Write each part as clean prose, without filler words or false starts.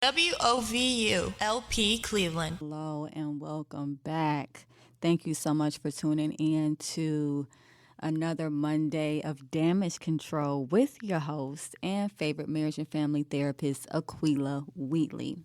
WOVU LP Cleveland. Hello and welcome back. Thank you so much for tuning in to another Monday of Damage Control with your host and favorite marriage and family therapist, Aqueelah Wheatley.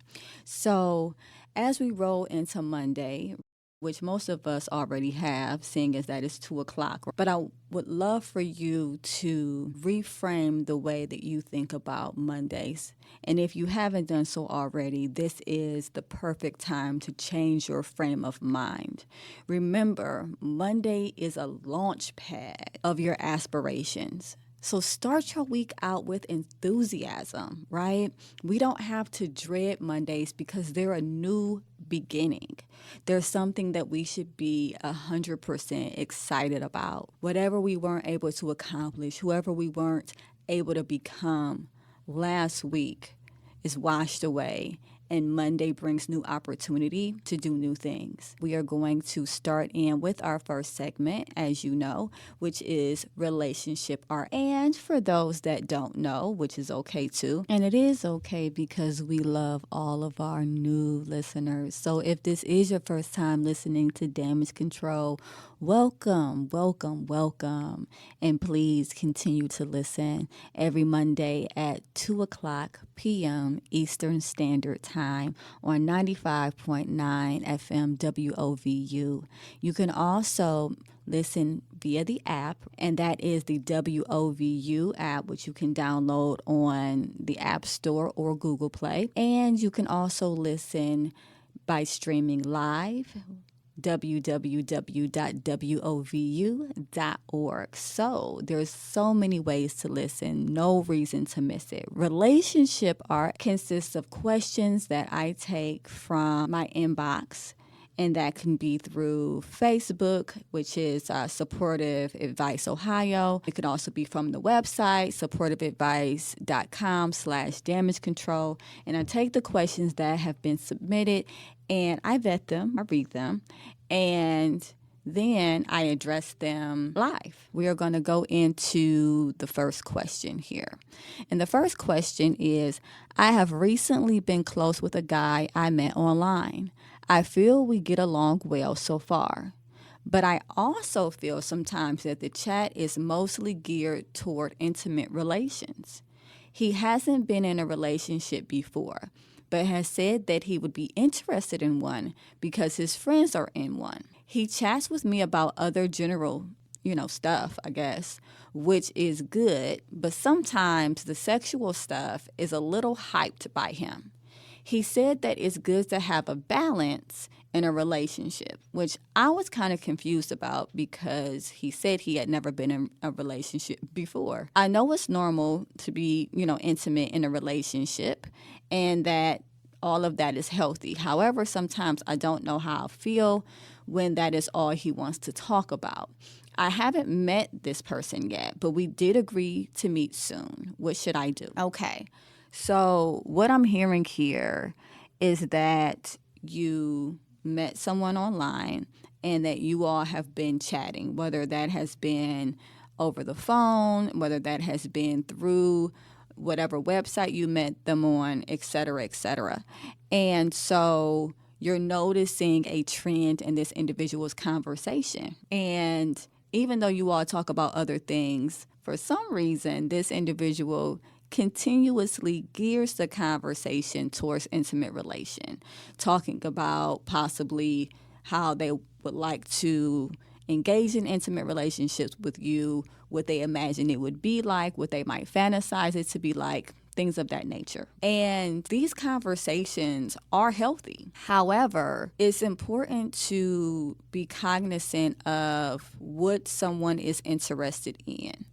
So, as we roll into Monday, which most of us already have, seeing as that it's 2 o'clock. But I would love for you to reframe the way that you think about Mondays. And if you haven't done so already, this is the perfect time to change your frame of mind. Remember, Monday is a launch pad of your aspirations. So start your week out with enthusiasm, right? We don't have to dread Mondays because they're a new beginning. There's something that we should be 100% excited about. Whatever we weren't able to accomplish, whoever we weren't able to become last week is washed away, and Monday brings new opportunity to do new things. We are going to start in with our first segment, as you know, which is Relationship R. And for those that don't know, which is okay too, and it is okay because we love all of our new listeners. So if this is your first time listening to Damage Control, welcome, welcome, welcome. And please continue to listen every Monday at 2 o'clock p.m. Eastern Standard Time on 95.9 FM WOVU. You can also listen via the app, and that is the WOVU app, which you can download on the App Store or Google Play. And you can also listen by streaming live www.wovu.org. So there's so many ways to listen, no reason to miss it. Relationship art consists of questions that I take from my inbox, and that can be through Facebook, which is Supportive Advice Ohio. It can also be from the website, supportiveadvice.com/damage control. And I take the questions that have been submitted and I vet them, I read them, and then I address them live. We are going to go into the first question here. And the first question is, I have recently been close with a guy I met online. I feel we get along well so far. But I also feel sometimes that the chat is mostly geared toward intimate relations. He hasn't been in a relationship before, but has said that he would be interested in one because his friends are in one. He chats with me about other general, stuff, I guess, which is good, but sometimes the sexual stuff is a little hyped by him. He said that it's good to have a balance in a relationship, which I was kind of confused about because he said he had never been in a relationship before. I know it's normal to be, intimate in a relationship and that all of that is healthy. However, sometimes I don't know how I feel when that is all he wants to talk about. I haven't met this person yet, but we did agree to meet soon. What should I do? Okay. So what I'm hearing here is that you met someone online and that you all have been chatting, whether that has been over the phone, whether that has been through whatever website you met them on, et cetera, et cetera. And so you're noticing a trend in this individual's conversation. And even though you all talk about other things, for some reason, this individual continuously gears the conversation towards intimate relation, talking about possibly how they would like to engage in intimate relationships with you, what they imagine it would be like, what they might fantasize it to be like, things of that nature. And these conversations are healthy. However, it's important to be cognizant of what someone is interested in.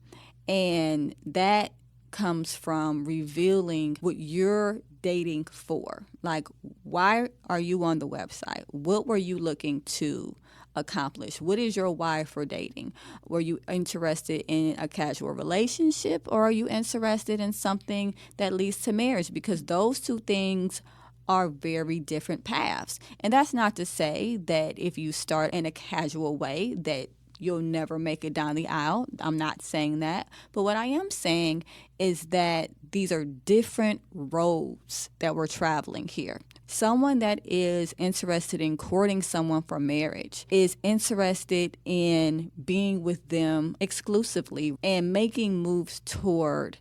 And that comes from revealing what you're dating for. Like, why are you on the website? What were you looking to accomplish? What is your why for dating? Were you interested in a casual relationship, or are you interested in something that leads to marriage? Because those two things are very different paths. And that's not to say that if you start in a casual way that you'll never make it down the aisle. I'm not saying that. But what I am saying is that these are different roads that we're traveling here. Someone that is interested in courting someone for marriage is interested in being with them exclusively and making moves toward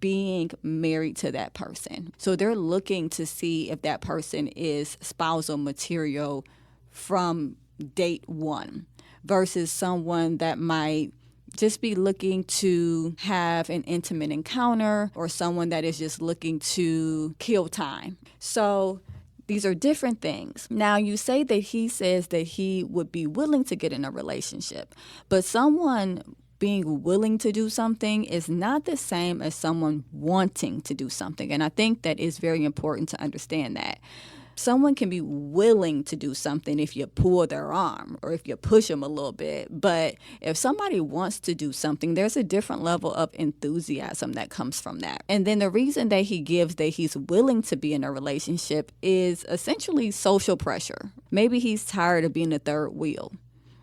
being married to that person. So they're looking to see if that person is spousal material from date one versus someone that might just be looking to have an intimate encounter or someone that is just looking to kill time. So these are different things. Now, you say that he says that he would be willing to get in a relationship, but someone being willing to do something is not the same as someone wanting to do something. And I think that is very important to understand that. Someone can be willing to do something if you pull their arm or if you push them a little bit. But if somebody wants to do something, there's a different level of enthusiasm that comes from that. And then the reason that he gives that he's willing to be in a relationship is essentially social pressure. Maybe he's tired of being the third wheel.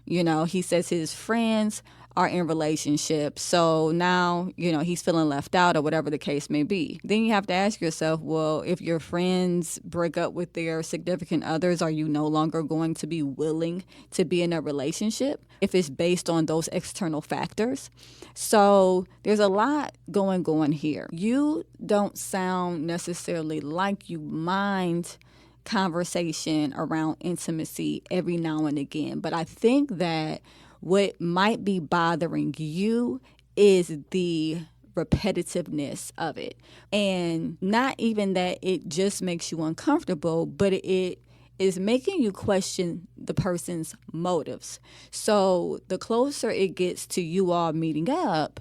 You know, he says his friends are in relationships, so now, he's feeling left out or whatever the case may be. Then you have to ask yourself, well, if your friends break up with their significant others, are you no longer going to be willing to be in a relationship if it's based on those external factors? So there's a lot going on here. You don't sound necessarily like you mind conversation around intimacy every now and again, but I think that what might be bothering you is the repetitiveness of it. And not even that it just makes you uncomfortable, but it is making you question the person's motives. So the closer it gets to you all meeting up,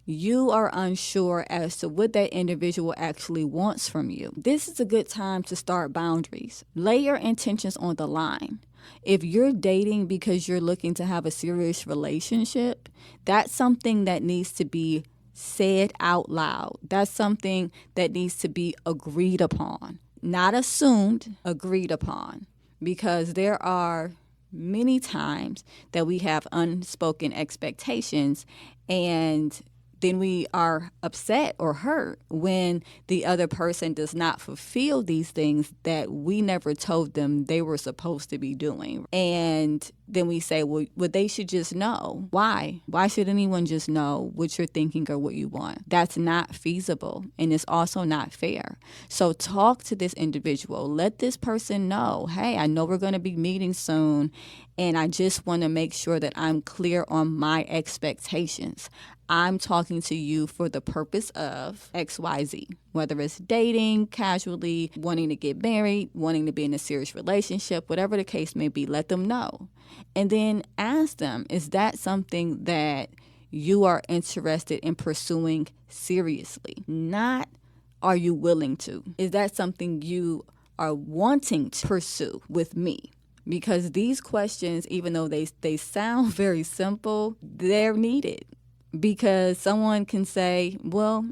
you are unsure as to what that individual actually wants from you. This is a good time to start boundaries. Lay your intentions on the line. If you're dating because you're looking to have a serious relationship, that's something that needs to be said out loud. That's something that needs to be agreed upon, not assumed, agreed upon, because there are many times that we have unspoken expectations and then we are upset or hurt when the other person does not fulfill these things that we never told them they were supposed to be doing. And then we say, well, they should just know. Why? Why should anyone just know what you're thinking or what you want? That's not feasible, and it's also not fair. So talk to this individual. Let this person know, hey, I know we're going to be meeting soon, and I just want to make sure that I'm clear on my expectations. I'm talking to you for the purpose of XYZ, whether it's dating, casually, wanting to get married, wanting to be in a serious relationship, whatever the case may be, let them know. And then ask them, is that something that you are interested in pursuing seriously? Not, are you willing to? Is that something you are wanting to pursue with me? Because these questions, even though they sound very simple, they're needed. Because someone can say, well,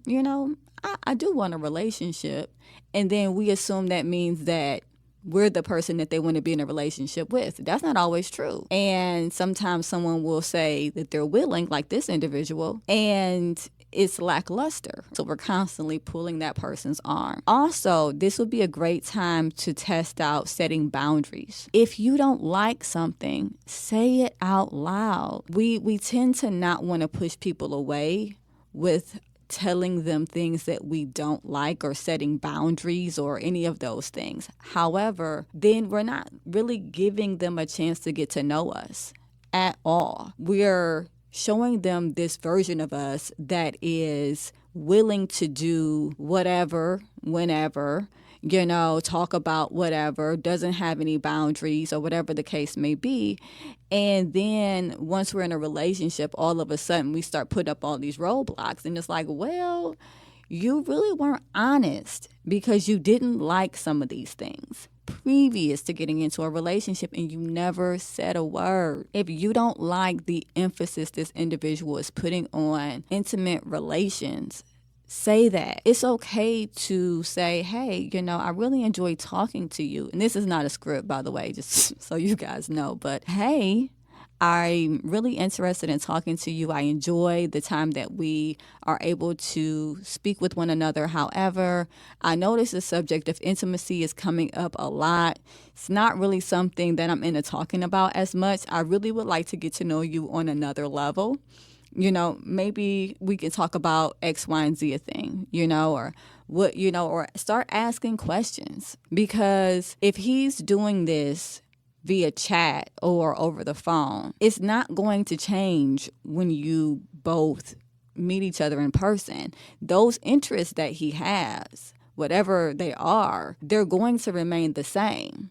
I do want a relationship. And then we assume that means that we're the person that they want to be in a relationship with. That's not always true. And sometimes someone will say that they're willing, like this individual, and it's lackluster. So we're constantly pulling that person's arm. Also, this would be a great time to test out setting boundaries. If you don't like something, say it out loud. We tend to not want to push people away with telling them things that we don't like or setting boundaries or any of those things. However, then we're not really giving them a chance to get to know us at all. We're showing them this version of us that is willing to do whatever, whenever, talk about whatever, doesn't have any boundaries or whatever the case may be. And then once we're in a relationship, all of a sudden we start putting up all these roadblocks. And it's like, well, you really weren't honest because you didn't like some of these things previous to getting into a relationship and you never said a word. If you don't like the emphasis this individual is putting on intimate relations, say that. It's okay to say, hey, I really enjoy talking to you. And this is not a script, by the way, just so you guys know. But hey, I'm really interested in talking to you. I enjoy the time that we are able to speak with one another. However, I notice the subject of intimacy is coming up a lot. It's not really something that I'm into talking about as much. I really would like to get to know you on another level. Maybe we can talk about X, Y, and Z a thing, or what, or start asking questions. Because if he's doing this via chat or over the phone, it's not going to change when you both meet each other in person. Those interests that he has, whatever they are, they're going to remain the same.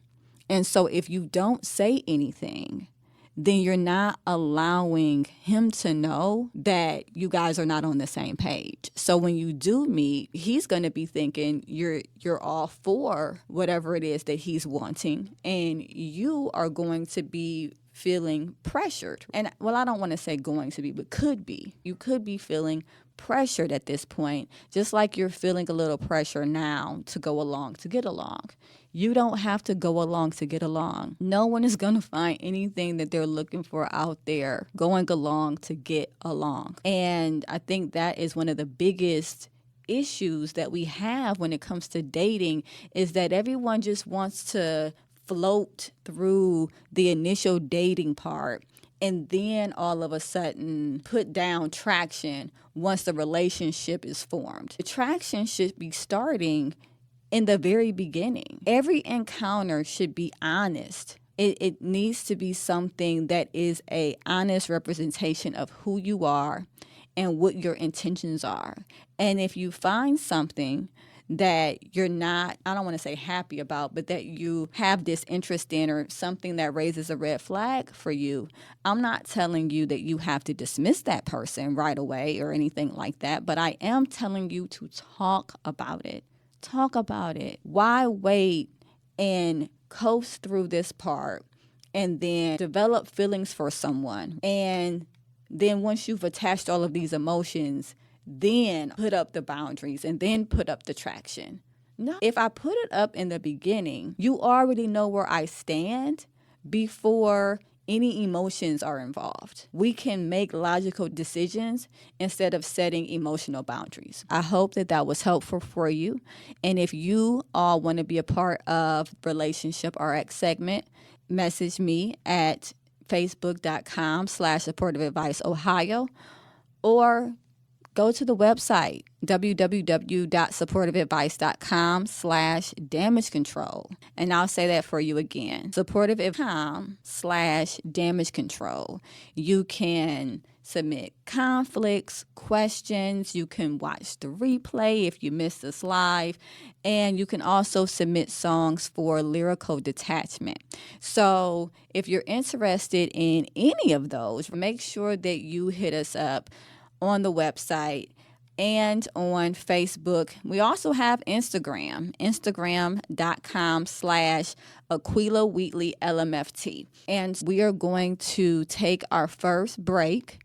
And so if you don't say anything, then you're not allowing him to know that you guys are not on the same page. So when you do meet, he's going to be thinking you're all for whatever it is that he's wanting, and you are going to be feeling pressured. And I don't want to say going to be, but could be. You could be feeling pressured at this point, just like you're feeling a little pressure now to go along, to get along. You don't have to go along to get along. No one is going to find anything that they're looking for out there going along to get along. And I think that is one of the biggest issues that we have when it comes to dating, is that everyone just wants to float through the initial dating part and then all of a sudden put down traction once the relationship is formed. The traction should be starting in the very beginning. Every encounter should be honest. It needs to be something that is an honest representation of who you are and what your intentions are. And if you find something that you're not, I don't want to say happy about, but that you have this interest in, or something that raises a red flag for you, I'm not telling you that you have to dismiss that person right away or anything like that, but I am telling you to talk about it. Talk about it. Why wait and coast through this part and then develop feelings for someone? And then once you've attached all of these emotions, then put up the boundaries and then put up the traction. No, if I put it up in the beginning, you already know where I stand before any emotions are involved. We can make logical decisions instead of setting emotional boundaries. I hope that was helpful for you. And if you all want to be a part of Relationship RX segment, message me at facebook.com/supportiveadviceohio, or go to the website, www.supportiveadvice.com/damage control. And I'll say that for you again, supportiveadvice.com/damage control. You can submit conflicts, questions. You can watch the replay if you missed this live. And you can also submit songs for lyrical detachment. So if you're interested in any of those, make sure that you hit us up on the website and on Facebook. We also have Instagram, instagram.com/Aqueelah Wheatley LMFT. And we are going to take our first break,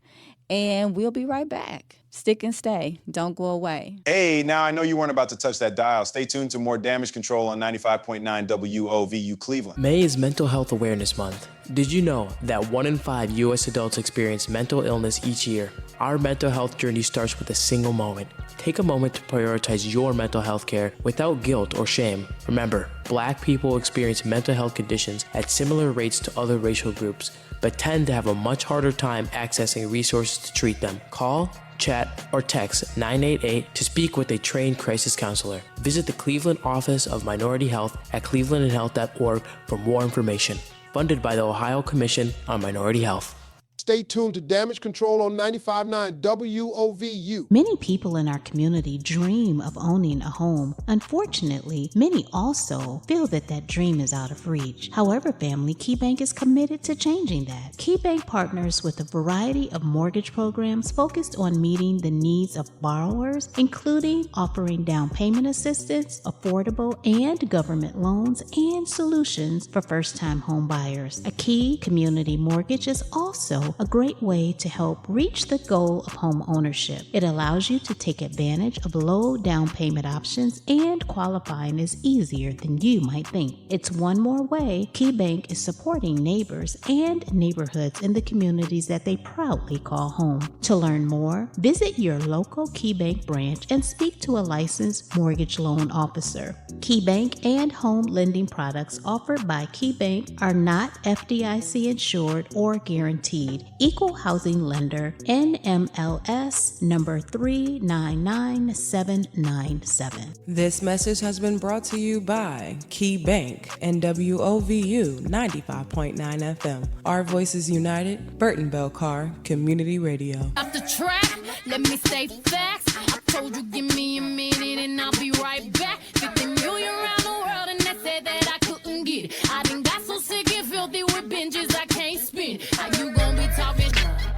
and we'll be right back. Stick and stay. Don't go away. Hey, now I know you weren't about to touch that dial. Stay tuned to more Damage Control on 95.9 WOVU Cleveland. May is Mental Health Awareness Month. Did you know that 1 in 5 U.S. adults experience mental illness each year? Our mental health journey starts with a single moment. Take a moment to prioritize your mental health care without guilt or shame. Remember, Black people experience mental health conditions at similar rates to other racial groups, but tend to have a much harder time accessing resources to treat them. Call, chat, or text 988 to speak with a trained crisis counselor. Visit the Cleveland Office of Minority Health at clevelandandhealth.org for more information. Funded by the Ohio Commission on Minority Health. Stay tuned to Damage Control on 95.9 WOVU. Many people in our community dream of owning a home. Unfortunately, many also feel that that dream is out of reach. However, family, KeyBank is committed to changing that. KeyBank partners with a variety of mortgage programs focused on meeting the needs of borrowers, including offering down payment assistance, affordable and government loans, and solutions for first-time home buyers. A Key Community Mortgage is also a great way to help reach the goal of home ownership. It allows you to take advantage of low down payment options, and qualifying is easier than you might think. It's one more way KeyBank is supporting neighbors and neighborhoods in the communities that they proudly call home. To learn more, visit your local KeyBank branch and speak to a licensed mortgage loan officer. KeyBank and home lending products offered by KeyBank are not FDIC insured or guaranteed. Equal housing lender, NMLS number 399797. This message has been brought to you by KeyBank and WOVU 95.9 FM. Our voices united. Burton Bell Carr, Community Radio. Off the track, let me say facts. I told you give me a minute and I'll be right back. 50 million around the world and they said that I couldn't get it. I done got so sick and filthy with binges I can't spin. How you gonna be talking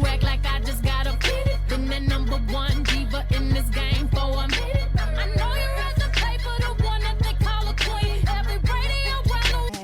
act like I just got a minute? Been the number one diva in this game for a minute. I know you read the paper, the one that they call a queen. Every radio around the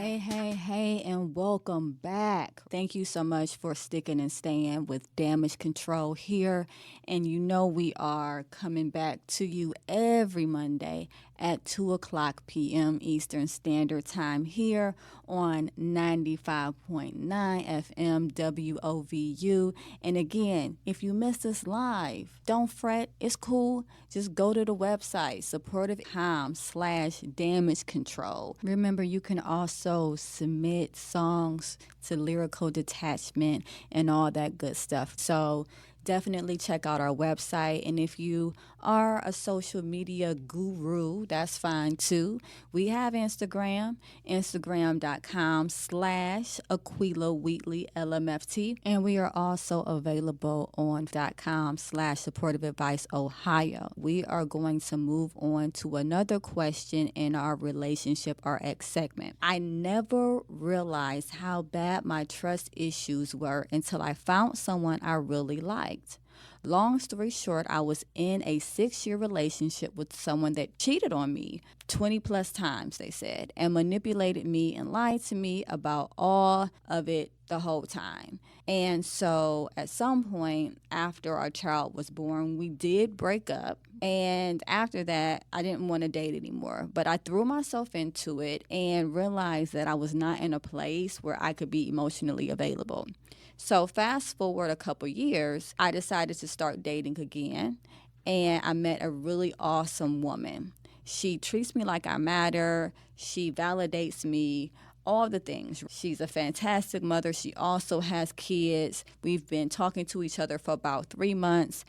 Hey, and welcome back. Thank you so much for sticking and staying with Damage Control here. And you know we are coming back to you every Monday at 2 o'clock p.m. Eastern Standard Time here on 95.9 FM WOVU. And again, if you missed us live, don't fret. It's cool. Just go to the website, supportive.com/damage control. Remember, you can also submit songs to Lyrical Detachment and all that good stuff. So definitely check out our website. And if you are a social media guru, that's fine too. We have Instagram, instagram.com/Aqueelah Wheatley LMFT. And we are also available on .com/supportiveadviceohio. We are going to move on to another question in our relationship RX segment. I never realized how bad my trust issues were until I found someone I really liked. Long story short, I was in a 6-year relationship with someone that cheated on me 20 plus times, they said, and manipulated me and lied to me about all of it the whole time. And so at some point after our child was born, we did break up. And after that, I didn't want to date anymore. But I threw myself into it and realized that I was not in a place where I could be emotionally available. So fast forward a couple years, I decided to start dating again, and I met a really awesome woman. She treats me like I matter. She validates me, all the things. She's a fantastic mother. She also has kids. We've been talking to each other for about 3 months,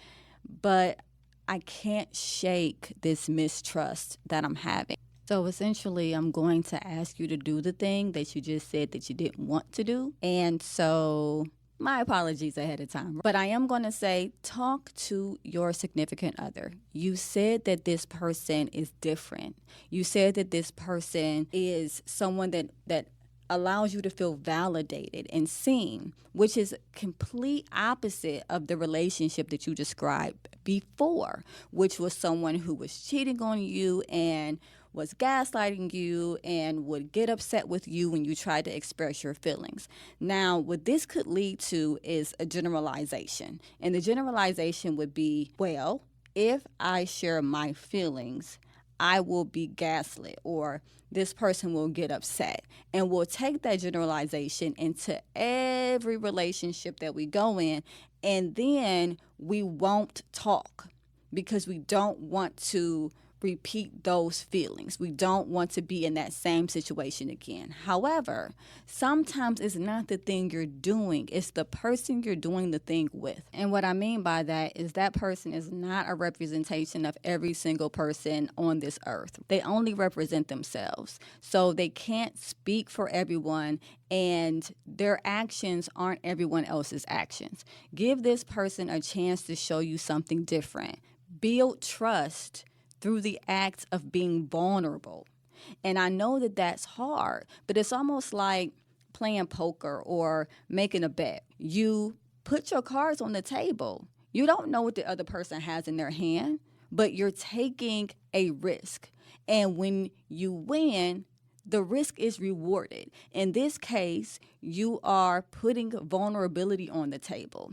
but I can't shake this mistrust that I'm having. So essentially, I'm going to ask you to do the thing that you just said that you didn't want to do. And so my apologies ahead of time. But I am going to say, talk to your significant other. You said that this person is different. You said that this person is someone that allows you to feel validated and seen, which is complete opposite of the relationship that you described before, which was someone who was cheating on you and was gaslighting you and would get upset with you when you tried to express your feelings. Now, what this could lead to is a generalization. And the generalization would be, well, if I share my feelings, I will be gaslit, or this person will get upset. And we'll take that generalization into every relationship that we go in, and then we won't talk because we don't want to repeat those feelings. We don't want to be in that same situation again. However, sometimes it's not the thing you're doing, it's the person you're doing the thing with. And what I mean by that is that person is not a representation of every single person on this earth. They only represent themselves. So they can't speak for everyone, and their actions aren't everyone else's actions. Give this person a chance to show you something different. Build trust through the act of being vulnerable. And I know that that's hard, but it's almost like playing poker or making a bet. You put your cards on the table. You don't know what the other person has in their hand, but you're taking a risk. And when you win, the risk is rewarded. In this case, you are putting vulnerability on the table.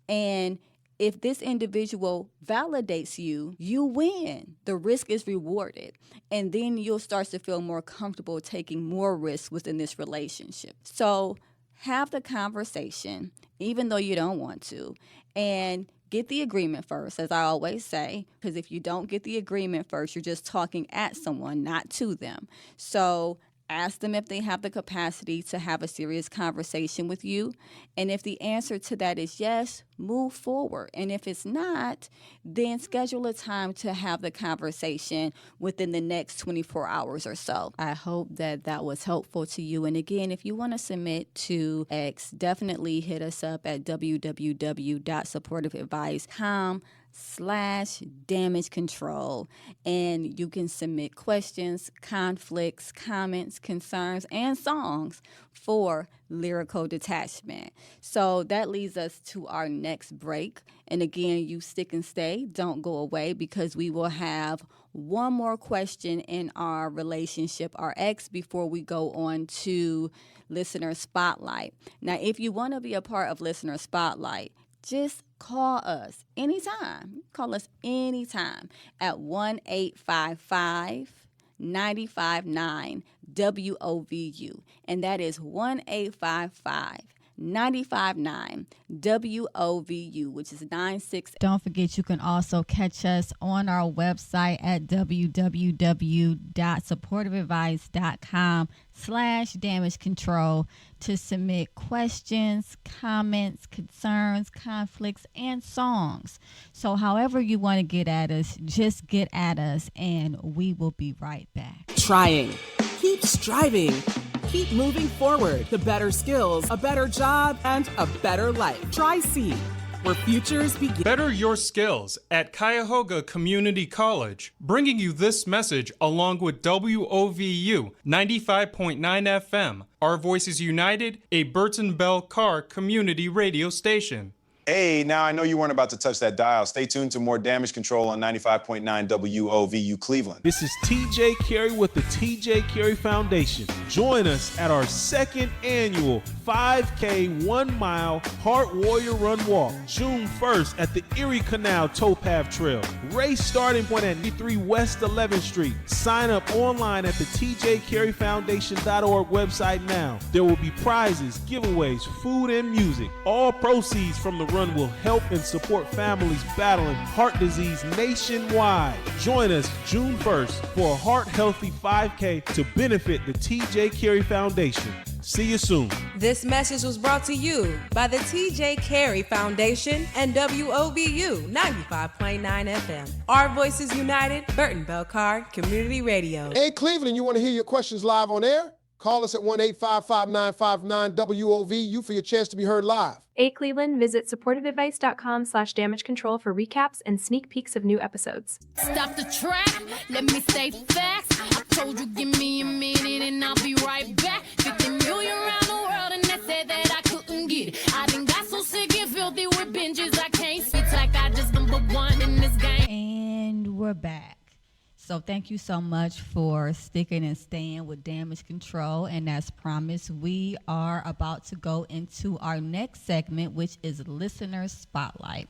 And if this individual validates you, you win. The risk is rewarded. And then you'll start to feel more comfortable taking more risks within this relationship. So have the conversation, even though you don't want to, and get the agreement first, as I always say, because if you don't get the agreement first, you're just talking at someone, not to them. So ask them if they have the capacity to have a serious conversation with you. And if the answer to that is yes, move forward. And if it's not, then schedule a time to have the conversation within the next 24 hours or so. I hope that that was helpful to you. And again, if you want to submit to X, definitely hit us up at www.supportiveadvice.com/damage control, and you can submit questions, conflicts, comments, concerns, and songs for lyrical detachment. So that leads us to our next break. And again, you stick and stay, don't go away, because we will have one more question in our relationship, our X, before we go on to Listener Spotlight. Now, if you want to be a part of Listener Spotlight, just call us anytime. Call us anytime at 1-855-959-WOVU. And that is 1-855-959-WOVU, which is 96. Don't forget, you can also catch us on our website at www.supportiveadvice.com/damage control to submit questions, comments, concerns, conflicts, and songs. So however you want to get at us, just get at us, and we will be right back. Trying. Keep striving. Keep moving forward to better skills, a better job, and a better life. Try C, where futures begin. Better your skills at Cuyahoga Community College, bringing you this message along with WOVU 95.9 FM. Our Voices United, a Burton Bell Carr community radio station. Hey, now I know you weren't about to touch that dial. Stay tuned to more Damage Control on 95.9 WOVU Cleveland. This is TJ Carey with the TJ Carey Foundation. Join us at our second annual 5K 1 mile Heart Warrior Run Walk, June 1st at the Erie Canal Towpath Trail. Race starting point at 3 West 11th Street. Sign up online at the tjcareyfoundation.org website now. There will be prizes, giveaways, food, and music. All proceeds from the run will help and support families battling heart disease nationwide. Join us June 1st for a heart-healthy 5K to benefit the TJ Carey Foundation. See you soon. This message was brought to you by the TJ Carey Foundation and WOVU 95.9 FM. Our Voices United, Burton Bell Carr Community Radio. Hey, Cleveland, you want to hear your questions live on air? Call us at 1-855-959-WOVU for your chance to be heard live. Hey Cleveland, visit supportiveadvice.com/damage control for recaps and sneak peeks of new episodes. Stop the track, let me say facts. I told you give me a minute and I'll be right back. 50 million around the world and they said that I couldn't get it. I done got so sick and filthy with binges I can't sit like I just number one in this game. And we're back. So thank you so much for sticking and staying with Damage Control. And as promised, we are about to go into our next segment, which is Listener Spotlight.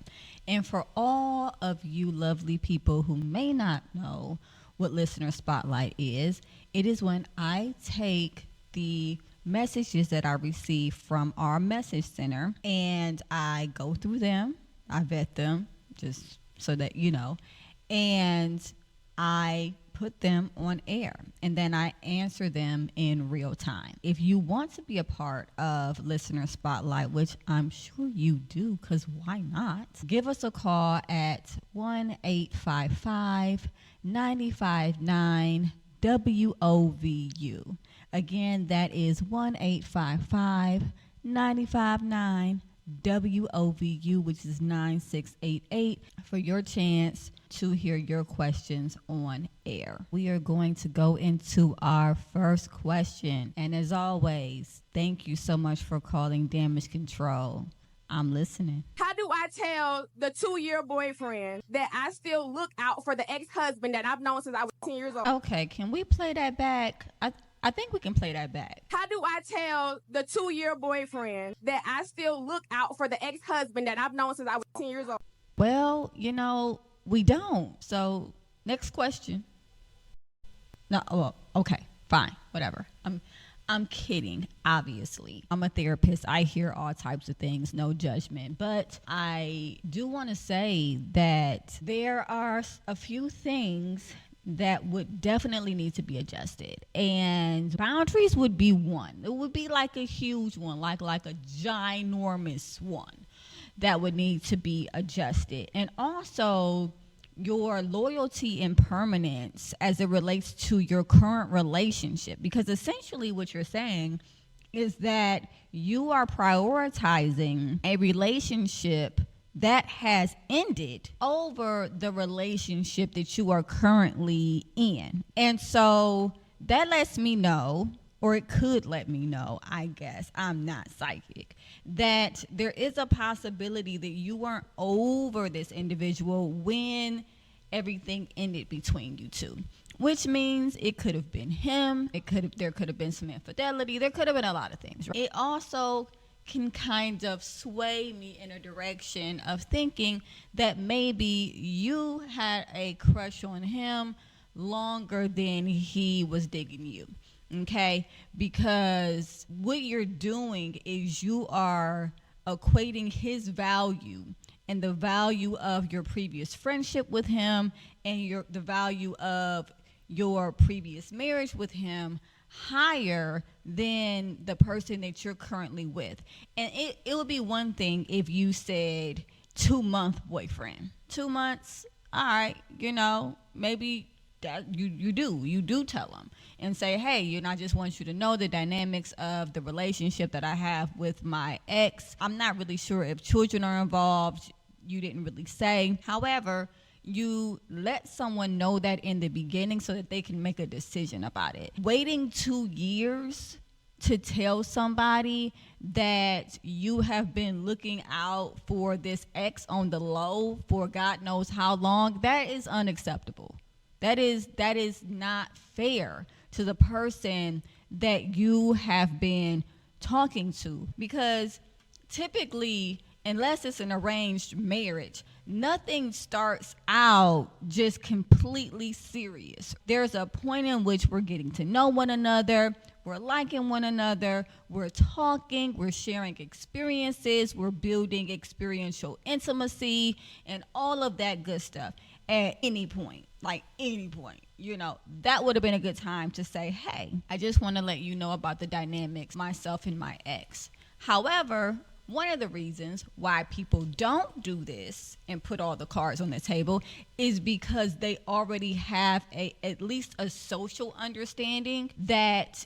And for all of you lovely people who may not know what Listener Spotlight is, it is when I take the messages that I receive from our message center and I go through them, I vet them, just so that you know, and I put them on air, and then I answer them in real time. If you want to be a part of Listener Spotlight, which I'm sure you do, because why not? Give us a call at 1-855-959-WOVU. Again, that is 1-855-959-WOVU, which is 9688, for your chance to hear your questions on air. We are going to go into our first question. And as always, thank you so much for calling Damage Control. I'm listening. How do I tell the 2-year boyfriend that I still look out for the ex-husband that I've known since I was 10 years old? Okay, can we play that back? I I think we can play that back. How do I tell the 2-year boyfriend that I still look out for the ex-husband that I've known since I was 10 years old? Well, we don't. So next question. No, well, okay, fine, whatever. I'm kidding, obviously. I'm a therapist. I hear all types of things, no judgment. But I do want to say that there are a few things that would definitely need to be adjusted. And boundaries would be one. It would be like a huge one, like a ginormous one that would need to be adjusted. And also your loyalty and permanence as it relates to your current relationship, because essentially what you're saying is that you are prioritizing a relationship that has ended over the relationship that you are currently in. And so that lets me know, or it could let me know, I guess, I'm not psychic, that there is a possibility that you weren't over this individual when everything ended between you two, which means it could have been him. There could have been some infidelity. There could have been a lot of things. It also can kind of sway me in a direction of thinking that maybe you had a crush on him longer than he was digging you. Okay, because what you're doing is you are equating his value and the value of your previous friendship with him and the value of your previous marriage with him higher than the person that you're currently with. And it would be one thing if you said 2-month boyfriend. 2 months, all right, maybe that you do tell them and say, hey, I just want you to know the dynamics of the relationship that I have with my ex. I'm not really sure if children are involved. You didn't really say. However, you let someone know that in the beginning so that they can make a decision about it. Waiting 2 years to tell somebody that you have been looking out for this ex on the low for God knows how long, that is unacceptable. That is not fair to the person that you have been talking to, because typically, unless it's an arranged marriage, nothing starts out just completely serious. There's a point in which we're getting to know one another, we're liking one another, we're talking, we're sharing experiences, we're building experiential intimacy, and all of that good stuff. At any point, that would have been a good time to say, hey, I just want to let you know about the dynamics, myself and my ex. However, one of the reasons why people don't do this and put all the cards on the table is because they already have at least a social understanding that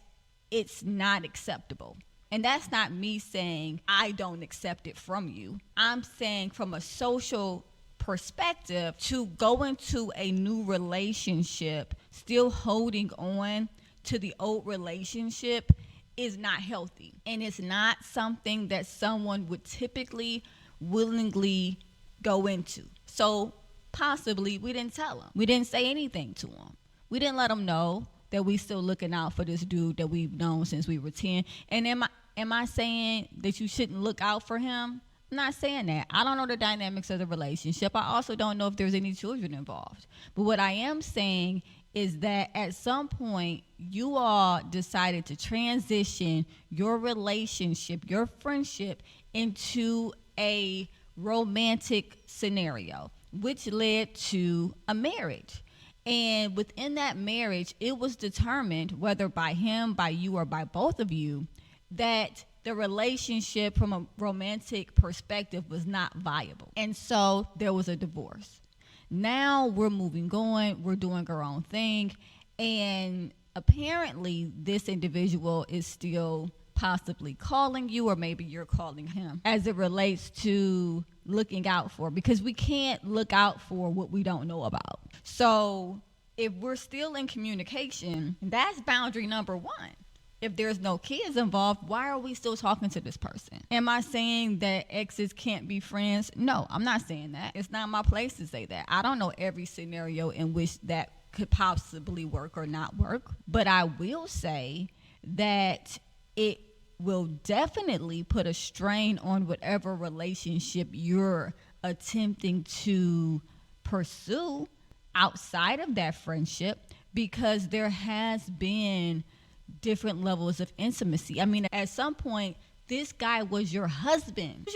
it's not acceptable. And that's not me saying I don't accept it from you. I'm saying from a social perspective, to go into a new relationship still holding on to the old relationship is not healthy, and it's not something that someone would typically willingly go into. So possibly we didn't tell them. We didn't say anything to them. We didn't let them know that we still looking out for this dude that we've known since we were 10. And am I saying that you shouldn't look out for him? I'm not saying that. I don't know the dynamics of the relationship. I also don't know if there's any children involved. But what I am saying is that at some point, you all decided to transition your relationship, your friendship, into a romantic scenario, which led to a marriage. And within that marriage, it was determined, whether by him, by you, or by both of you, that the relationship from a romantic perspective was not viable. And so there was a divorce. Now we're moving on, we're doing our own thing, and apparently this individual is still possibly calling you, or maybe you're calling him, as it relates to looking out for, because we can't look out for what we don't know about. So if we're still in communication, that's boundary number one. If there's no kids involved, why are we still talking to this person? Am I saying that exes can't be friends? No, I'm not saying that. It's not my place to say that. I don't know every scenario in which that could possibly work or not work. But I will say that it will definitely put a strain on whatever relationship you're attempting to pursue outside of that friendship, because there has been different levels of intimacy. I mean, at some point, this guy was your husband.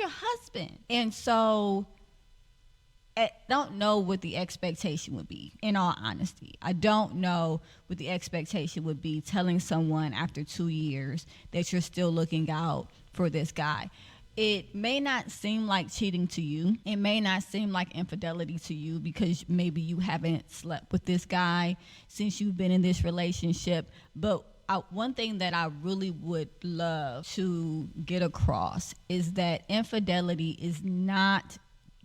And so I don't know what the expectation would be, in all honesty. I don't know what the expectation would be telling someone after 2 years that you're still looking out for this guy. It may not seem like cheating to you. It may not seem like infidelity to you because maybe you haven't slept with this guy since you've been in this relationship. But one thing that I really would love to get across is that infidelity is not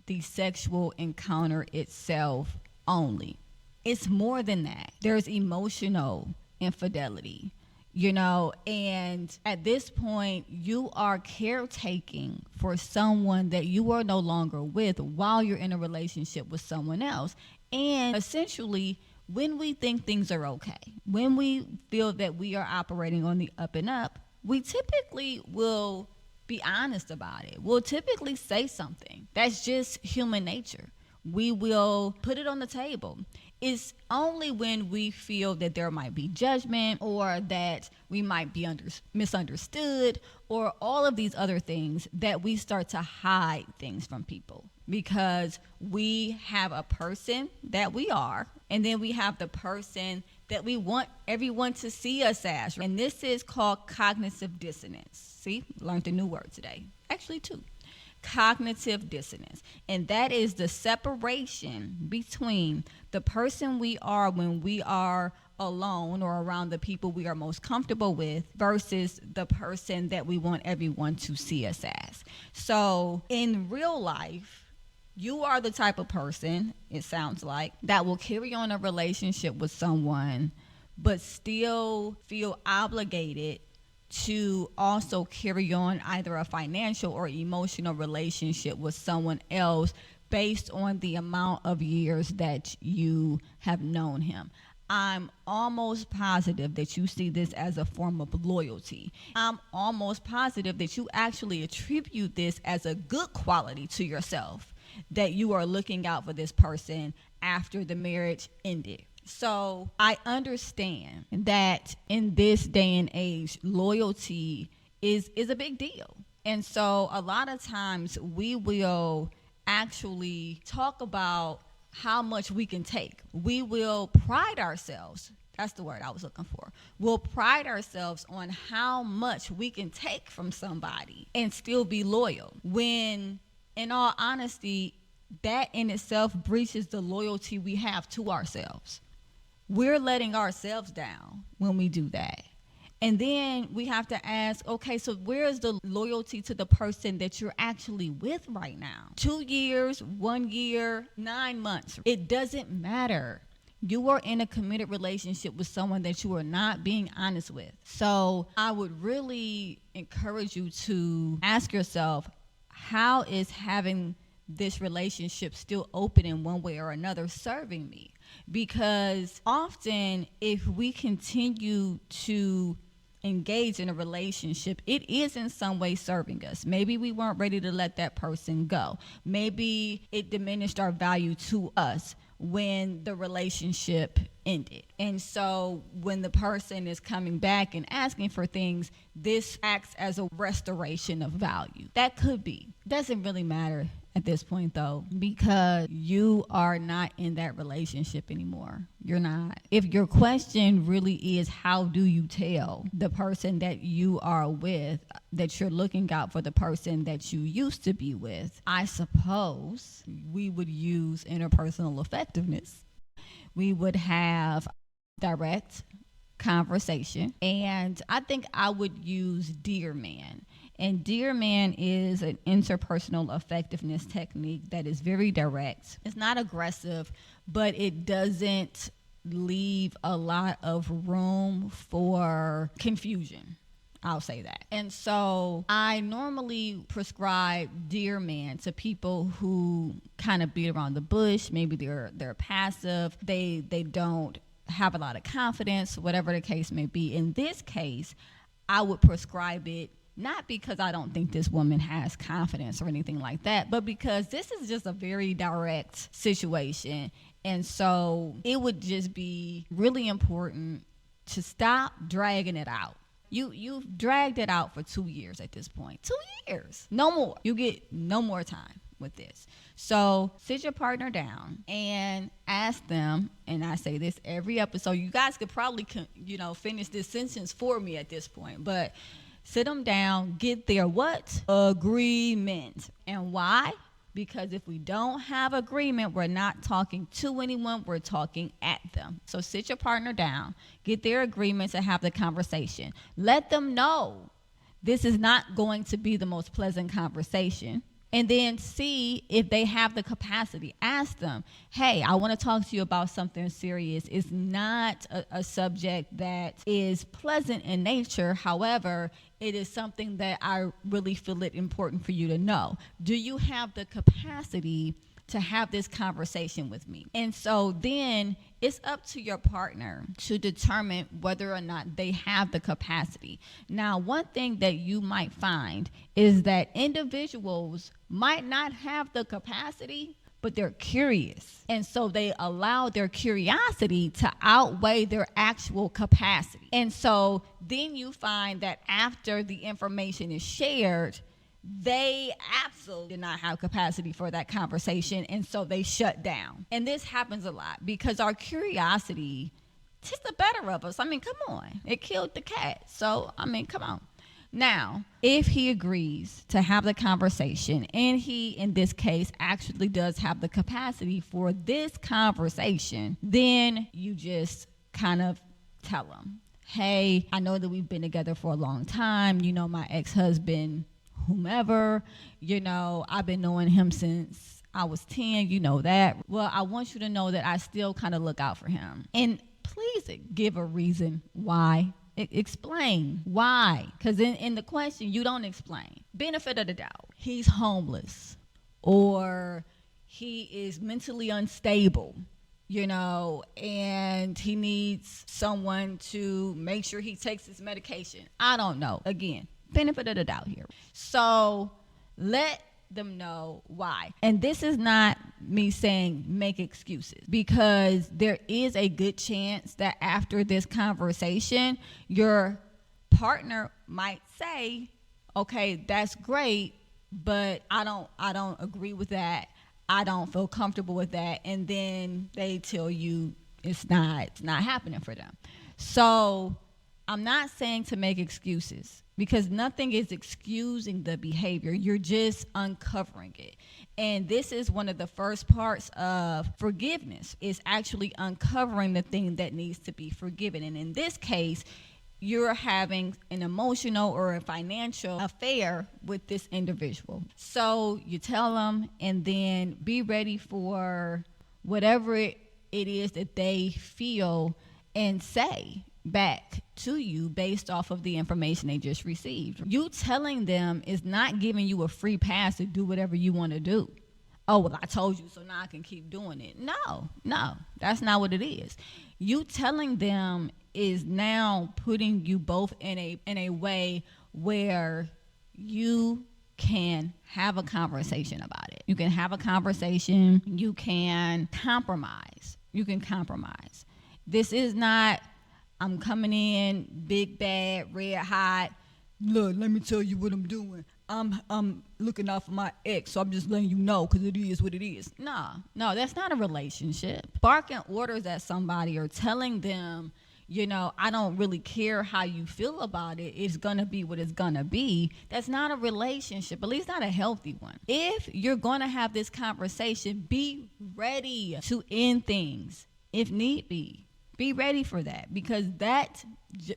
the sexual encounter itself only. It's more than that. There's emotional infidelity, and at this point, you are caretaking for someone that you are no longer with while you're in a relationship with someone else. And essentially, when we think things are okay, when we feel that we are operating on the up and up, we typically will be honest about it. We'll typically say something. That's just human nature. We will put it on the table. It's only when we feel that there might be judgment or that we might be misunderstood or all of these other things that we start to hide things from people, because we have a person that we are, and then we have the person that we want everyone to see us as. And this is called cognitive dissonance. See, learned a new word today. Actually, two. Cognitive dissonance. And that is the separation between the person we are when we are alone or around the people we are most comfortable with versus the person that we want everyone to see us as. So in real life, you are the type of person, it sounds like, that will carry on a relationship with someone but still feel obligated to also carry on either a financial or emotional relationship with someone else based on the amount of years that you have known him. I'm almost positive that you see this as a form of loyalty. I'm almost positive that you actually attribute this as a good quality to yourself, that you are looking out for this person after the marriage ended. So I understand that in this day and age, loyalty is a big deal. And so a lot of times we will actually talk about how much we can take. We will pride ourselves. That's the word I was looking for. We'll pride ourselves on how much we can take from somebody and still be loyal, when in all honesty, that in itself breaches the loyalty we have to ourselves. We're letting ourselves down when we do that. And then we have to ask, okay, so where's the loyalty to the person that you're actually with right now? 2 years, 1 year, 9 months. It doesn't matter. You are in a committed relationship with someone that you are not being honest with. So I would really encourage you to ask yourself, how is having this relationship still open in one way or another serving me? Because often if we continue to engage in a relationship, it is in some way serving us. Maybe we weren't ready to let that person go. Maybe it diminished our value to us when the relationship ended. And so when the person is coming back and asking for things, this acts as a restoration of value. That could be. Doesn't really matter at this point though, because you are not in that relationship anymore. You're not. If your question really is, how do you tell the person that you are with that you're looking out for the person that you used to be with, I suppose we would use interpersonal effectiveness. We would have direct conversation, and I think I would use Dear Man. And Dear Man is an interpersonal effectiveness technique that is very direct. It's not aggressive, but it doesn't leave a lot of room for confusion. I'll say that. And so I normally prescribe dear men to people who kind of beat around the bush. Maybe they're passive. They don't have a lot of confidence, whatever the case may be. In this case, I would prescribe it not because I don't think this woman has confidence or anything like that, but because this is just a very direct situation. And so it would just be really important to stop dragging it out. You've dragged it out for 2 years at this point. 2 years. No more. You get no more time with this. So sit your partner down and ask them, and I say this every episode. You guys could probably finish this sentence for me at this point, but sit them down, get their what? Agreement. And why? Because if we don't have agreement, we're not talking to anyone, we're talking at them. So sit your partner down, get their agreement to have the conversation. Let them know this is not going to be the most pleasant conversation. And then see if they have the capacity. Ask them, hey, I want to talk to you about something serious. It's not a subject that is pleasant in nature. However, it is something that I really feel it important for you to know. Do you have the capacity to have this conversation with me? And so then it's up to your partner to determine whether or not they have the capacity. Now, one thing that you might find is that individuals might not have the capacity, but they're curious. And so they allow their curiosity to outweigh their actual capacity. And so then you find that after the information is shared, they absolutely did not have capacity for that conversation, and so they shut down. And this happens a lot because our curiosity takes the better of us. I mean, come on. It killed the cat. So, I mean, come on. Now, if he agrees to have the conversation, and he, in this case, actually does have the capacity for this conversation, then you just kind of tell him, hey, I know that we've been together for a long time. You know, my ex-husband, whomever, I've been knowing him since I was 10, you know that. Well, I want you to know that I still kind of look out for him. And please give a reason why. Explain why. Because in the question, you don't explain. Benefit of the doubt. He's homeless, or he is mentally unstable, and he needs someone to make sure he takes his medication. I don't know. Again, benefit of the doubt here. So let them know why. And this is not me saying make excuses, because there is a good chance that after this conversation, your partner might say, okay, that's great, but I don't agree with that. I don't feel comfortable with that. And then they tell you it's not happening for them. So I'm not saying to make excuses, because nothing is excusing the behavior. You're just uncovering it. And this is one of the first parts of forgiveness, is actually uncovering the thing that needs to be forgiven. And in this case, you're having an emotional or a financial affair with this individual. So you tell them, and then be ready for whatever it is that they feel and say back to you based off of the information they just received. You telling them is not giving you a free pass to do whatever you want to do. Oh, well, I told you, so now I can keep doing it. No, that's not what it is. You telling them is now putting you both in a way where you can have a conversation about it. You can have a conversation. You can compromise. This is not, I'm coming in big, bad, red hot. Look, let me tell you what I'm doing. I'm looking out for my ex, so I'm just letting you know because it is what it is. No, that's not a relationship. Barking orders at somebody or telling them, I don't really care how you feel about it. It's going to be what it's going to be. That's not a relationship, at least not a healthy one. If you're going to have this conversation, be ready to end things if need be. Be ready for that, because that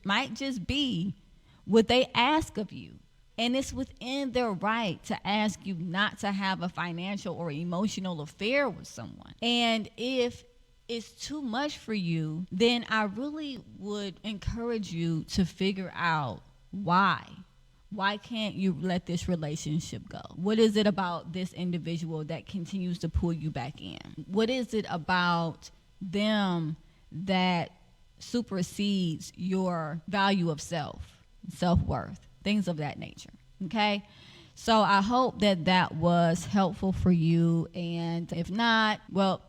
might just be what they ask of you. And it's within their right to ask you not to have a financial or emotional affair with someone. And if it's too much for you, then I really would encourage you to figure out Why? Why can't you let this relationship go? What is it about this individual that continues to pull you back in? What is it about them that supersedes your value of self-worth, things of that nature, okay? So I hope that was helpful for you, and if not, well,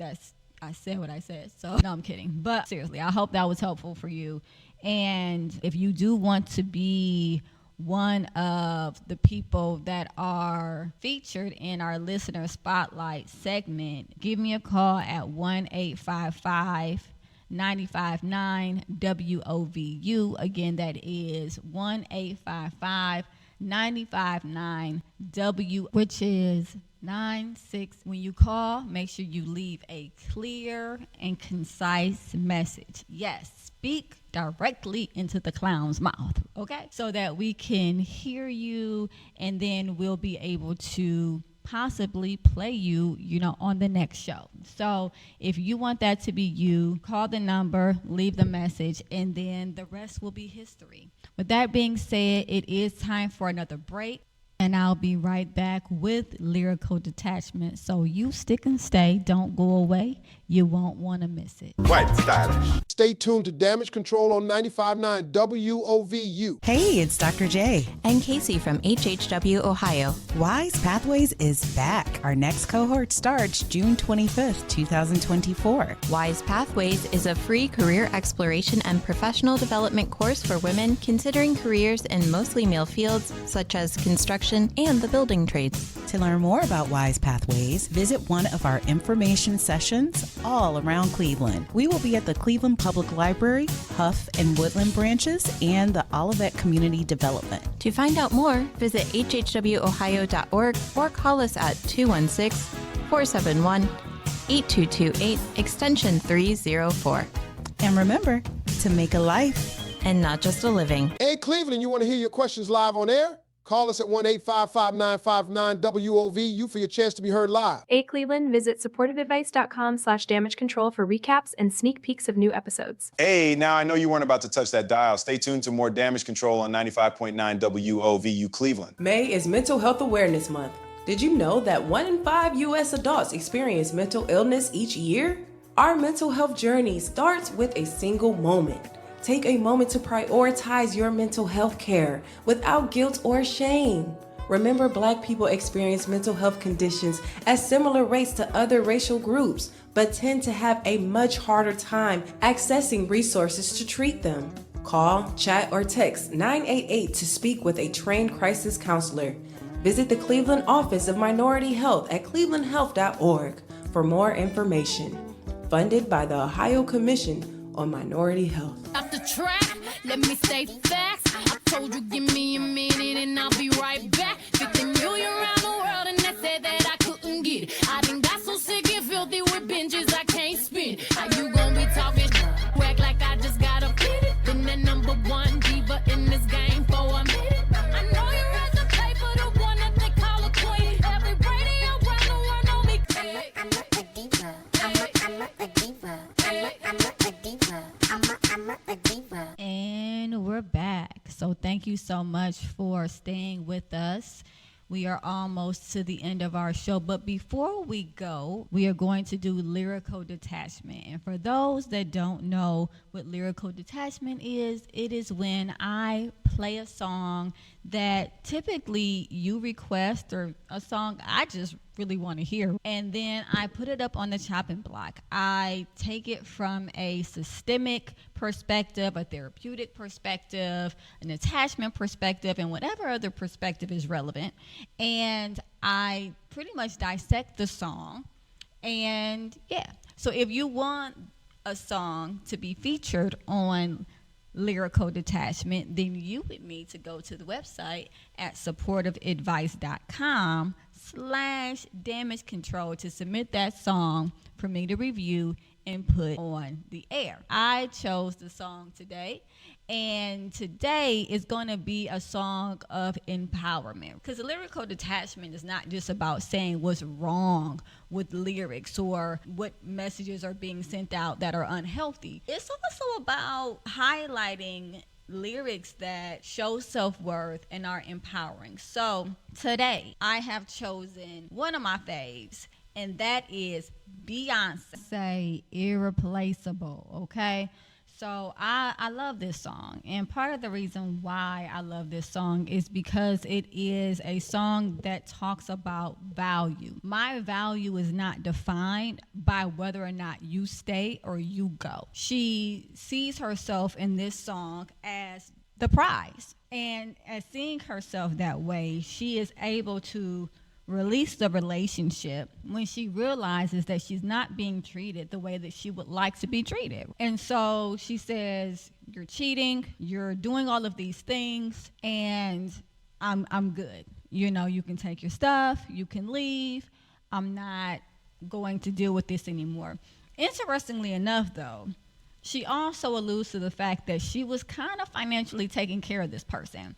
I said what I said, so no, I'm kidding. But seriously, I hope that was helpful for you. And if you do want to be one of the people that are featured in our listener spotlight segment, give me a call at 1-855-959-WOVU. Again, that is 1-855-959-W, which is 96. When you call, make sure you leave a clear and concise message. Yes, speak directly into the clown's mouth, okay? So that we can hear you, and then we'll be able to possibly play you, on the next show. So if you want that to be you, call the number, leave the message, and then the rest will be history. With that being said, it is time for another break, and I'll be right back with Lyrical Detachment. So you stick and stay. Don't go away. You won't want to miss it. White stylish. Stay tuned to Damage Control on 95.9 WOVU. Hey, it's Dr. J. And Casey from HHW Ohio. Wise Pathways is back. Our next cohort starts June 25th, 2024. Wise Pathways is a free career exploration and professional development course for women considering careers in mostly male fields such as construction and the building trades. To learn more about Wise Pathways, visit one of our information sessions all around Cleveland. We will be at the Cleveland Public Library, Huff and Woodland branches, and the Olivet Community Development. To find out more, visit hhwohio.org or call us at 216-471-8228, extension 304. And remember, to make a life and not just a living. Hey, Cleveland, you want to hear your questions live on air? Call us at 1-855-959-WOVU for your chance to be heard live. Hey Cleveland, visit supportiveadvice.com/damage control for recaps and sneak peeks of new episodes. Hey, now I know you weren't about to touch that dial. Stay tuned to more Damage Control on 95.9 WOVU Cleveland. May is Mental Health Awareness Month. Did you know that 1 in 5 U.S. adults experience mental illness each year? Our mental health journey starts with a single moment. Take a moment to prioritize your mental health care without guilt or shame. Remember, Black people experience mental health conditions at similar rates to other racial groups, but tend to have a much harder time accessing resources to treat them. Call, chat, or text 988 to speak with a trained crisis counselor. Visit the Cleveland office of Minority Health at clevelandhealth.org for more information. Funded by the Ohio Commission on Minority Health. Off the track, let me say facts. I told you, give me a minute and I'll be right back. 50 million around the world and they said that I couldn't get it. I done got so sick and filthy with binges I can't spin. How you gonna be talking? Act like I just got a minute. Been the number one diva in this game for a minute. I know you read the paper, the one that they call a queen. Every radio around the world know me. Hey, I'm not a diva. I'm not a diva. I'm not a diva. I'm a diva. And we're back. So thank you so much for staying with us. We are almost to the end of our show, but before we go, we are going to do lyrical detachment. And for those that don't know what lyrical detachment is, it is when I play a song that typically you request, or a song I just really want to hear, and then I put it up on the chopping block. I take it from a systemic perspective, a therapeutic perspective, an attachment perspective, and whatever other perspective is relevant, and I pretty much dissect the song. And yeah, so if you want a song to be featured on Lyrical Detachment, then you would need to go to the website at supportiveadvice.com/damage control to submit that song for me to review and put on the air. I chose the song today, and today is going to be a song of empowerment, because lyrical detachment is not just about saying what's wrong with lyrics or what messages are being sent out that are unhealthy. It's also about highlighting lyrics that show self-worth and are empowering. So today I have chosen one of my faves, and that is Beyonce. Say Irreplaceable, okay? So I love this song, and part of the reason why I love this song is because it is a song that talks about value. My value is not defined by whether or not you stay or you go. She sees herself in this song as the prize, and as seeing herself that way, she is able to release the relationship when she realizes that she's not being treated the way that she would like to be treated. And so she says, you're cheating, you're doing all of these things, and I'm good. You know, you can take your stuff, you can leave. I'm not going to deal with this anymore. Interestingly enough, though, she also alludes to the fact that she was kind of financially taking care of this person.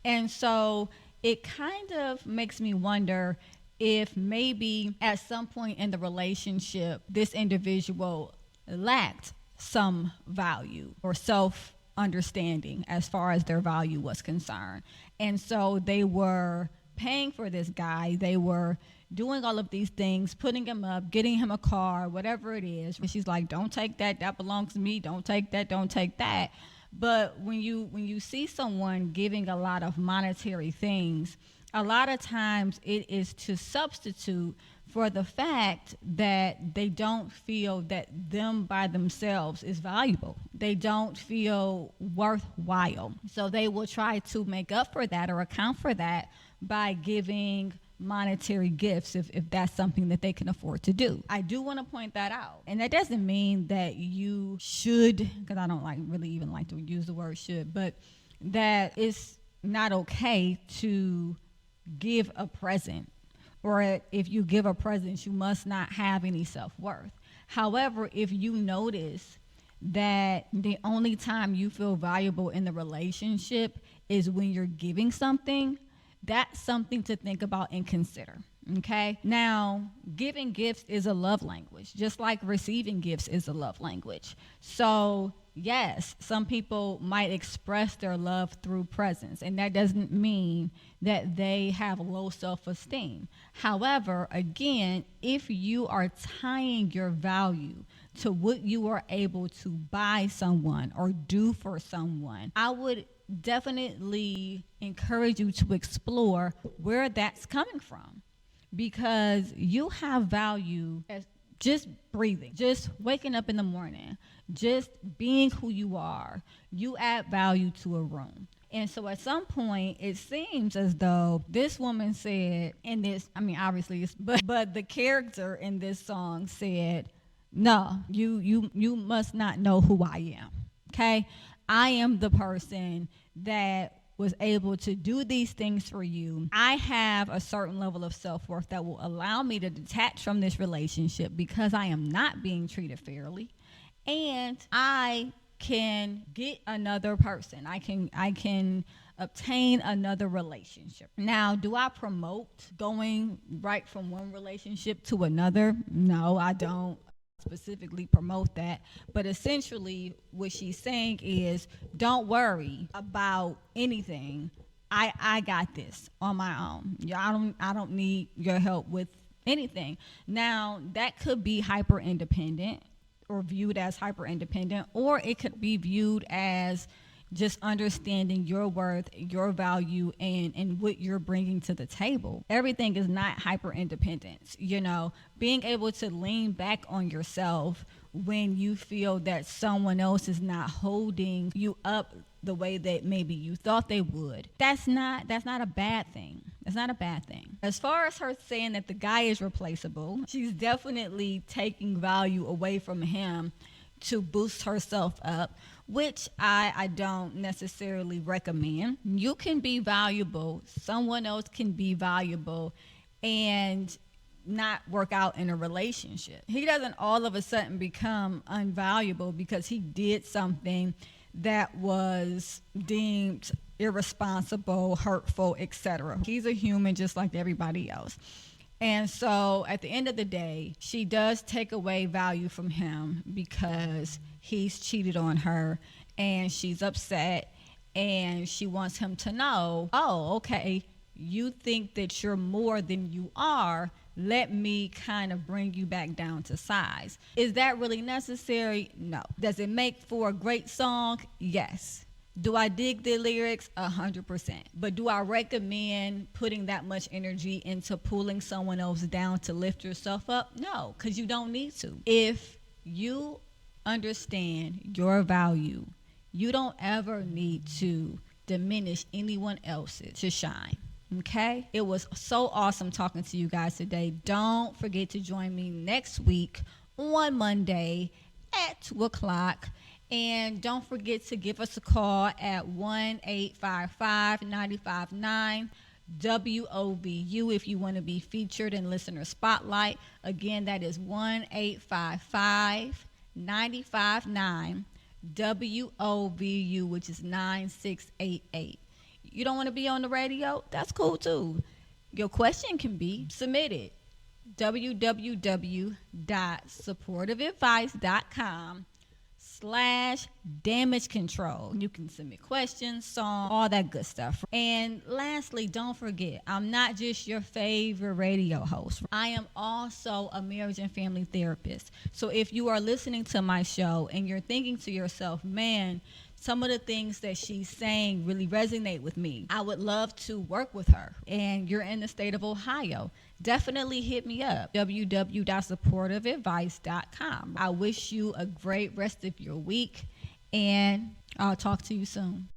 And so it kind of makes me wonder if maybe at some point in the relationship, this individual lacked some value or self-understanding as far as their value was concerned. And so they were paying for this guy. They were doing all of these things, putting him up, getting him a car, whatever it is. And she's like, don't take that. That belongs to me. Don't take that. Don't take that. But when you see someone giving a lot of monetary things, a lot of times it is to substitute for the fact that they don't feel that them by themselves is valuable. They don't feel worthwhile. So they will try to make up for that or account for that by giving monetary gifts if that's something that they can afford to do. I do want to point that out. And that doesn't mean that you should, because I don't really even like to use the word should, but that it's not okay to give a present, or if you give a present, you must not have any self-worth. However, if you notice that the only time you feel valuable in the relationship is when you're giving something, that's something to think about and consider, okay? Now, giving gifts is a love language, just like receiving gifts is a love language. So, yes, some people might express their love through presents, and that doesn't mean that they have low self-esteem. However, again, if you are tying your value to what you are able to buy someone or do for someone, I would definitely encourage you to explore where that's coming from, because you have value as just breathing, just waking up in the morning, just being who you are. You add value to a room. And so at some point, it seems as though this woman said in this, I mean, obviously, but the character in this song said, no, you must not know who I am, okay? I am the person that was able to do these things for you. I have a certain level of self-worth that will allow me to detach from this relationship because I am not being treated fairly. And I can get another person. I can obtain another relationship. Now, do I promote going right from one relationship to another? No, I don't specifically promote that, but essentially what she's saying is, don't worry about anything. I got this on my own. I don't need your help with anything. Now, that could be hyper independent or viewed as hyper independent, or it could be viewed as just understanding your worth, your value, and what you're bringing to the table. Everything is not hyper independence. You know, being able to lean back on yourself when you feel that someone else is not holding you up the way that maybe you thought they would. That's not a bad thing. It's not a bad thing. As far as her saying that the guy is replaceable, she's definitely taking value away from him to boost herself up, which I don't necessarily recommend. You can be valuable, someone else can be valuable, and not work out in a relationship. He doesn't all of a sudden become unvaluable because he did something that was deemed irresponsible, hurtful, etc. He's a human just like everybody else. And so at the end of the day, she does take away value from him because he's cheated on her and she's upset and she wants him to know, oh, okay, you think that you're more than you are. Let me kind of bring you back down to size. Is that really necessary? No. Does it make for a great song? Yes. Do I dig the lyrics? 100%. But do I recommend putting that much energy into pulling someone else down to lift yourself up? No, because you don't need to. If you understand your value, you don't ever need to diminish anyone else's to shine. Okay? It was so awesome talking to you guys today. Don't forget to join me next week on Monday at 2 o'clock. And don't forget to give us a call at 1-855-959-WOVU if you want to be featured in Listener Spotlight. Again, that is 1-855-959-WOVU, which is 9688. You don't want to be on the radio? That's cool too. Your question can be submitted. www.supportiveadvice.com/damage control. You can submit questions, songs, all that good stuff. And lastly, don't forget, I'm not just your favorite radio host. I am also a marriage and family therapist. So if you are listening to my show and you're thinking to yourself, man, some of the things that she's saying really resonate with me, I would love to work with her, and you're in the state of Ohio, definitely hit me up, www.supportiveadvice.com. I wish you a great rest of your week, and I'll talk to you soon.